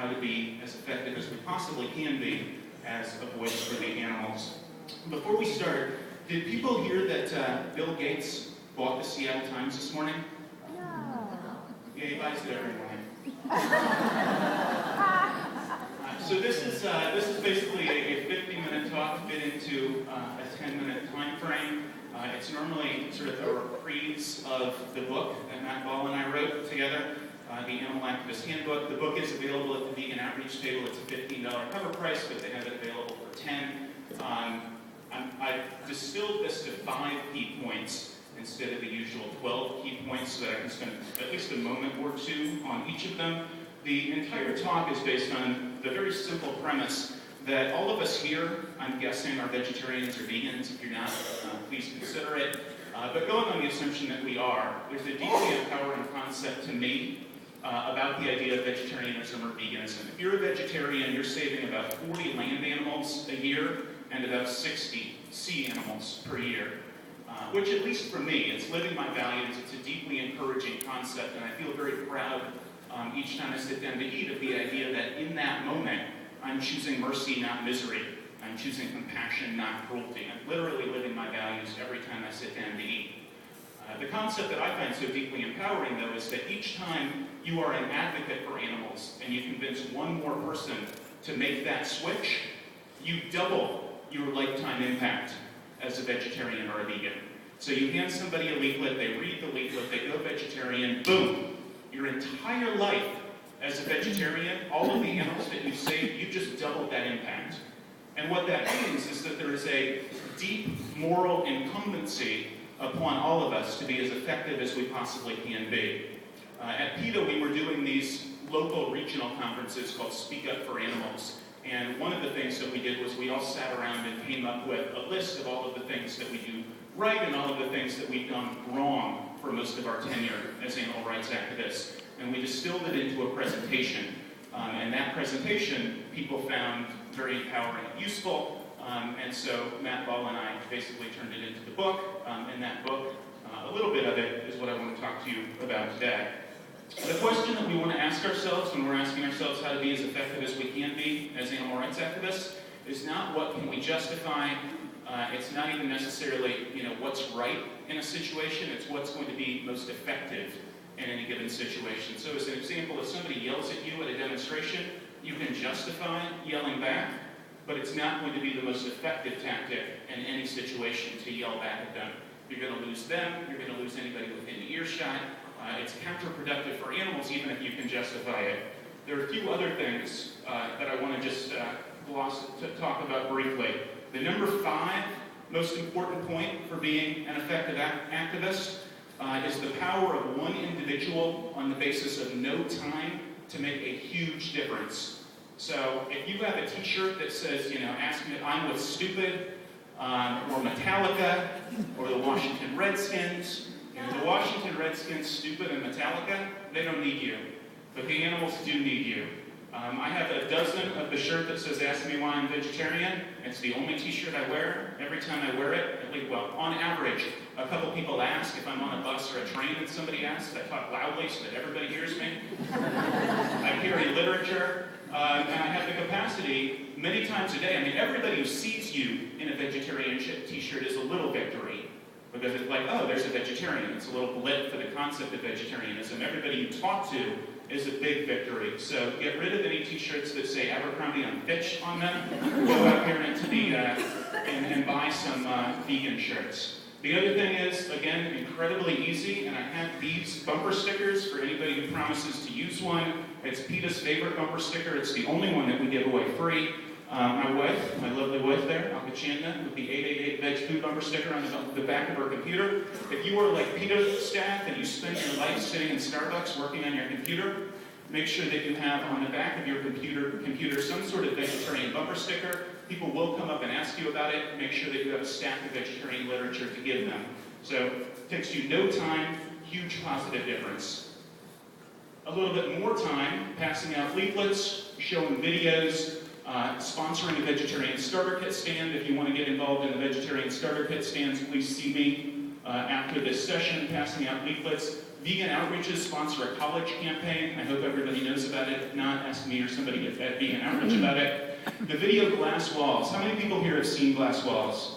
how to be as effective as we possibly can be as a voice for the animals. Before we start, did people hear that Bill Gates bought the Seattle Times this morning? No. Yeah, he buys it every morning. So this is basically a 50-minute talk fit into a 10-minute time frame. It's normally sort of a reprise of the book that Matt Ball and I wrote together, the Animal Activist Handbook. The book is available at the Vegan Outreach Table. It's a $15 cover price, but they have it available for $10. I've distilled this to 5 key points instead of the usual 12 key points so that I can spend at least a moment or two on each of them. The entire talk is based on the very simple premise that all of us here, I'm guessing, are vegetarians or vegans. If you're not, please consider it. But going on the assumption that we are, there's a deeply empowering concept to me about the idea of vegetarianism or veganism. If you're a vegetarian, you're saving about 40 land animals a year and about 60 sea animals per year. Which, at least for me, it's living my values. It's a deeply encouraging concept, and I feel very proud each time I sit down to eat of the idea that in that moment, I'm choosing mercy, not misery. I'm choosing compassion, not cruelty. I'm literally living my values every time I sit down to eat. The concept that I find so deeply empowering, though, is that each time you are an advocate for animals and you convince one more person to make that switch, you double your lifetime impact as a vegetarian or a vegan. So you hand somebody a leaflet, they read the leaflet, they go vegetarian, boom! Your entire life as a vegetarian, all of the animals that you saved, you just doubled that impact. And what that means is that there is a deep moral incumbency upon all of us to be as effective as we possibly can be. At PETA, we were doing these local regional conferences called Speak Up for Animals. And one of the things that we did was we all sat around and came up with a list of all of the things that we do right and all of the things that we've done wrong for most of our tenure as animal rights activists. And we distilled it into a presentation. And that presentation people found very empowering and useful. And so Matt Ball and I basically turned it into the book. And that book, a little bit of it is what I want to talk to you about today. The question that we want to ask ourselves when we're asking ourselves how to be as effective as we can be as animal rights activists is not what can we justify. It's not even necessarily, what's right in a situation. It's what's going to be most effective in any given situation. So as an example, if somebody yells at you at a demonstration, you can justify yelling back, but it's not going to be the most effective tactic in any situation to yell back at them. You're going to lose them. You're going to lose anybody within earshot. It's counterproductive for animals, even if you can justify it. There are a few other things that I want to just talk about briefly. The number 5 most important point for being an effective activist is the power of one individual on the basis of no time to make a huge difference. So if you have a t-shirt that says, ask me if I'm with Stupid, or Metallica, or the Washington Redskins, the Washington Redskins, Stupid, and Metallica, they don't need you. But the animals do need you. I have a dozen of the shirt that says, ask me why I'm vegetarian. It's the only t-shirt I wear. Every time I wear it, on average, a couple people ask if I'm on a bus or a train and somebody asks. I talk loudly so that everybody hears me. I carry literature, and I have the capacity many times a day. Everybody who sees you in a vegetarian t-shirt is a little victory. Because it's like, oh, there's a vegetarian. It's a little blip for the concept of vegetarianism. Everybody you talk to is a big victory. So get rid of any t-shirts that say Abercrombie and Fitch on them. Go out here into the and buy some vegan shirts. The other thing is, again, incredibly easy, and I have these bumper stickers for anybody who promises to use one. It's PETA's favorite bumper sticker. It's the only one that we give away free. My wife, my lovely wife there, Alcachanda, with the 888 Veg Food bumper sticker on the back of her computer. If you are like PETA staff and you spend your life sitting in Starbucks working on your computer, make sure that you have on the back of your computer some sort of vegetarian bumper sticker. People will come up and ask you about it. Make sure that you have a stack of vegetarian literature to give them. So it takes you no time, huge positive difference. A little bit more time passing out leaflets, showing videos, sponsoring a vegetarian starter kit stand. If you want to get involved in the vegetarian starter kit stands, please see me after this session, passing out leaflets. Vegan Outreaches sponsor a college campaign. I hope everybody knows about it. If not, ask me or somebody at Vegan Outreach about it. The video Glass Walls. How many people here have seen Glass Walls?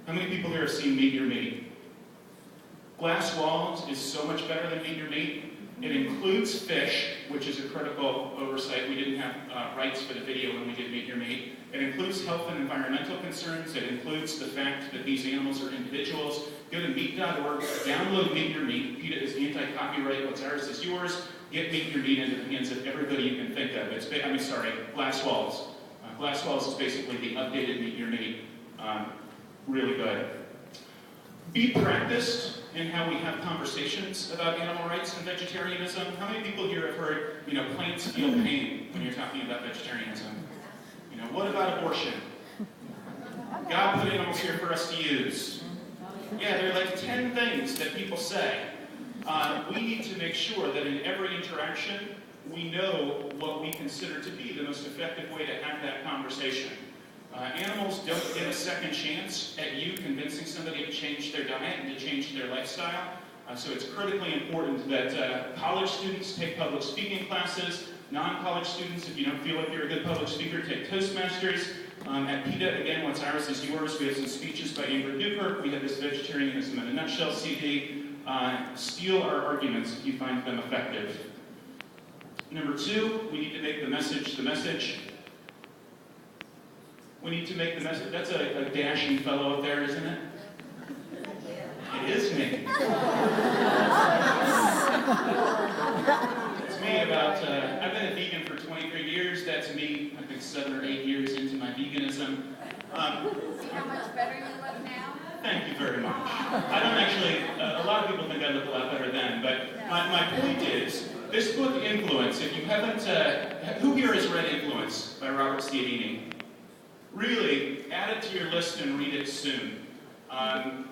How many people here have seen Meet Your Meat? Glass Walls is so much better than Meet Your Meat. It includes fish, which is a critical oversight. We didn't have rights for the video when we did Meet Your Meat. It includes health and environmental concerns. It includes the fact that these animals are individuals. Go to meat.org, download Meet Your Meat. PETA is anti-copyright. What's ours is yours. Get Meet Your Meat into the hands of everybody you can think of. Glass Walls. Glass Walls is basically the updated Meet Your Meat. Really good. Be practiced in how we have conversations about animal rights and vegetarianism. How many people here have heard, plants feel pain when you're talking about vegetarianism? What about abortion? God put animals here for us to use. Yeah, there are like 10 things that people say. We need to make sure that in every interaction, we know what we consider to be the most effective way to have that conversation. Animals don't get a second chance at you convincing somebody to change their diet and to change their lifestyle. So it's critically important that college students take public speaking classes. Non-college students, if you don't feel like you're a good public speaker, take Toastmasters. At PETA, again, what's ours is yours. We have some speeches by Ingrid Duker. We have this Vegetarianism in a Nutshell CD. Steal our arguments if you find them effective. Number 2, we need to make the message the message. We need to make the message. That's a dashing fellow up there, isn't it? It is me. It's me I've been a vegan for 23 years. That's me, I think 7 or 8 years into my veganism. See how much better you look now? Thank you very much. I don't actually, a lot of people think I look a lot better then, but my point is, this book, Influence, if you haven't, who here has read Influence by Robert Cialdini? Really, add it to your list and read it soon.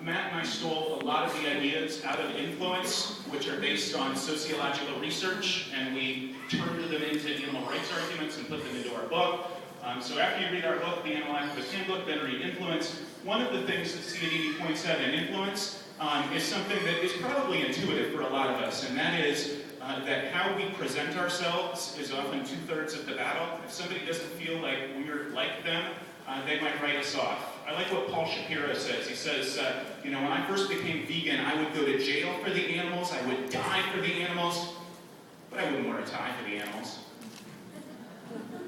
Matt and I stole a lot of the ideas out of Influence, which are based on sociological research, and we turned them into animal rights arguments and put them into our book. So after you read our book, The Animal Activist Handbook, then read Influence. One of the things that Cialdini points out in Influence is something that is probably intuitive for a lot of us, and that is that how we present ourselves is often 2/3 of the battle. If somebody doesn't feel like we're like them, they might write us off. I like what Paul Shapiro says. He says, when I first became vegan, I would go to jail for the animals, I would die for the animals, but I wouldn't wear a tie for the animals.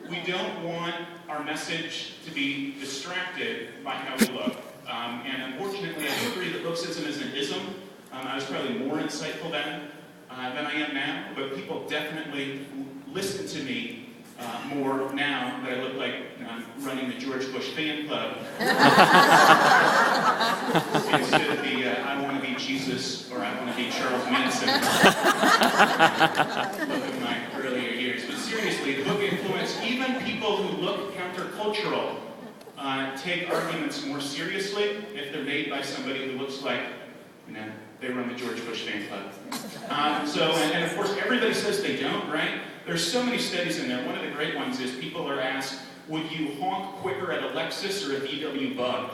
We don't want our message to be distracted by how we look. And unfortunately, I do agree that looksism is an ism. I was probably more insightful then than I am now, but people definitely listen to me more now that I look like I'm running the George Bush fan club. Instead of the I want to be Jesus or I want to be Charles Manson. Look at my earlier years. But seriously, the book Influence, even people who look countercultural take arguments more seriously if they're made by somebody who looks like, they run the George Bush fan club. And of course, everybody says they don't, right? There's so many studies in there. One of the great ones is people are asked, would you honk quicker at a Lexus or a VW Bug?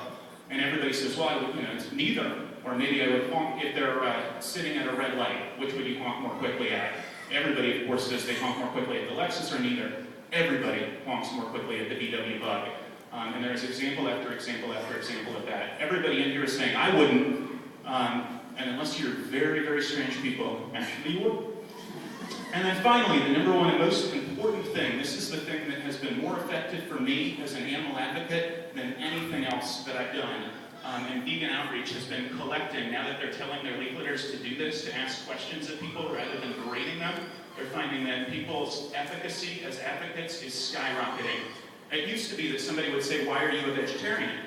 And everybody says, well, I would, it's neither. Or maybe I would honk if they're sitting at a red light. Which would you honk more quickly at? Everybody, of course, says they honk more quickly at the Lexus or neither. Everybody honks more quickly at the VW Bug. And there's example after example after example of that. Everybody in here is saying, I wouldn't. And unless you're very, very strange people, actually you would. And then finally, the number one and most important thing, this is the thing that has been more effective for me as an animal advocate than anything else that I've done. And Vegan Outreach has been collecting, now that they're telling their leafleters to do this, to ask questions of people rather than berating them, they're finding that people's efficacy as advocates is skyrocketing. It used to be that somebody would say, why are you a vegetarian?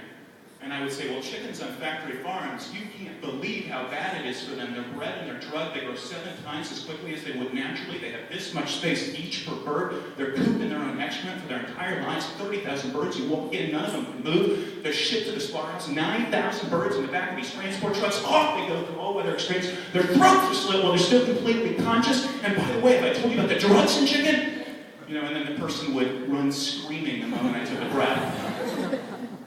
And I would say, well, chickens on factory farms, you can't believe how bad it is for them. They're bred and they're drugged. They grow 7 times as quickly as they would naturally. They have this much space each per bird. They're cooped in their own excrement for their entire lives. 30,000 birds you won't get. None of them can move. They're shipped to the slaughterhouse. 9,000 birds in the back of these transport trucks. Off they go through all weather extremes. Their throats are slit while they're still completely conscious. And by the way, have I told you about the drugs in chicken? And then the person would run screaming the moment I took a breath.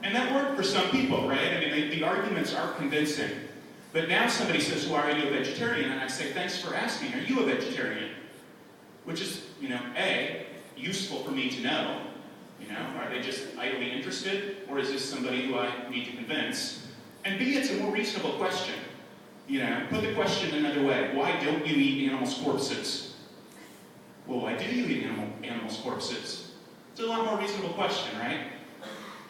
And that worked for some people, right? I mean, the arguments are convincing. But now somebody says, well, are you a vegetarian? And I say, thanks for asking, are you a vegetarian? Which is, A, useful for me to know. Are they just idly interested? Or is this somebody who I need to convince? And B, it's a more reasonable question. Put the question another way. Why don't you eat animals' corpses? Well, why do you eat animals' corpses? It's a lot more reasonable question, right?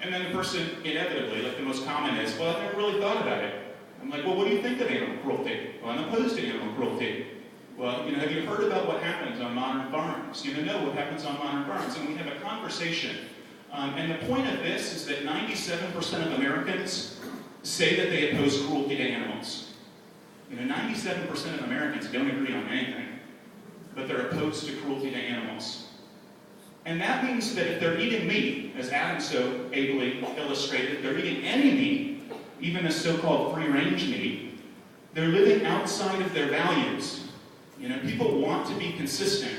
And then the person, inevitably, like the most common is, well, I've never really thought about it. I'm like, well, what do you think of animal cruelty? Well, I'm opposed to animal cruelty. Well, have you heard about what happens on modern farms? No, what happens on modern farms. And we have a conversation. And the point of this is that 97% of Americans say that they oppose cruelty to animals. 97% of Americans don't agree on anything, but they're opposed to cruelty to animals. And that means that if they're eating meat, as Adam so ably illustrated, if they're eating any meat, even a so-called free-range meat, they're living outside of their values. People want to be consistent,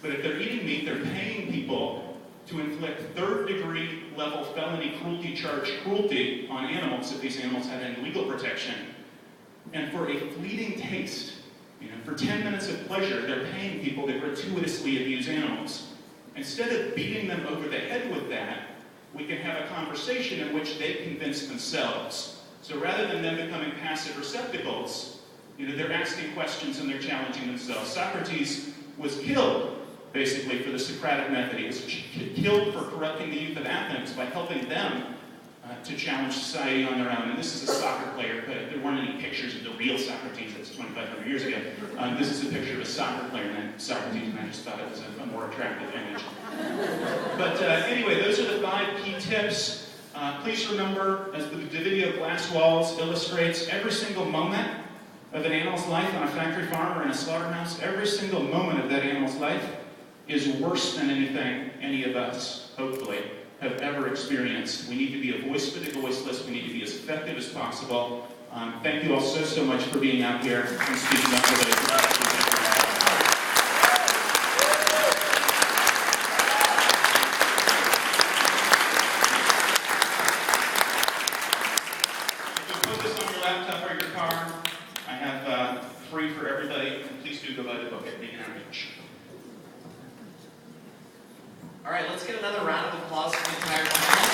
but if they're eating meat, they're paying people to inflict third-degree level felony cruelty charge cruelty on animals if these animals have any legal protection. And for a fleeting taste, for 10 minutes of pleasure, they're paying people to gratuitously abuse animals. Instead of beating them over the head with that, we can have a conversation in which they convince themselves. So rather than them becoming passive receptacles, they're asking questions and they're challenging themselves. Socrates was killed, basically, for the Socratic method. He was killed for corrupting the youth of Athens by helping them to challenge society on their own. And this is a soccer player, but there weren't any pictures of the real Socrates. That's 2,500 years ago. This is a picture of a soccer player named Socrates, and I just thought it was a more attractive image. But anyway, those are the 5 key tips. Please remember, as the video Glass Walls illustrates, every single moment of an animal's life on a factory farm or in a slaughterhouse, every single moment of that animal's life is worse than anything any of us, hopefully, have ever experienced. We need to be a voice for the voiceless. We need to be as effective as possible. Thank you all so much for being out here and speaking up for the free for everybody, and please do go buy the book at Beacon Outreach. All right, let's get another round of applause for the entire panel.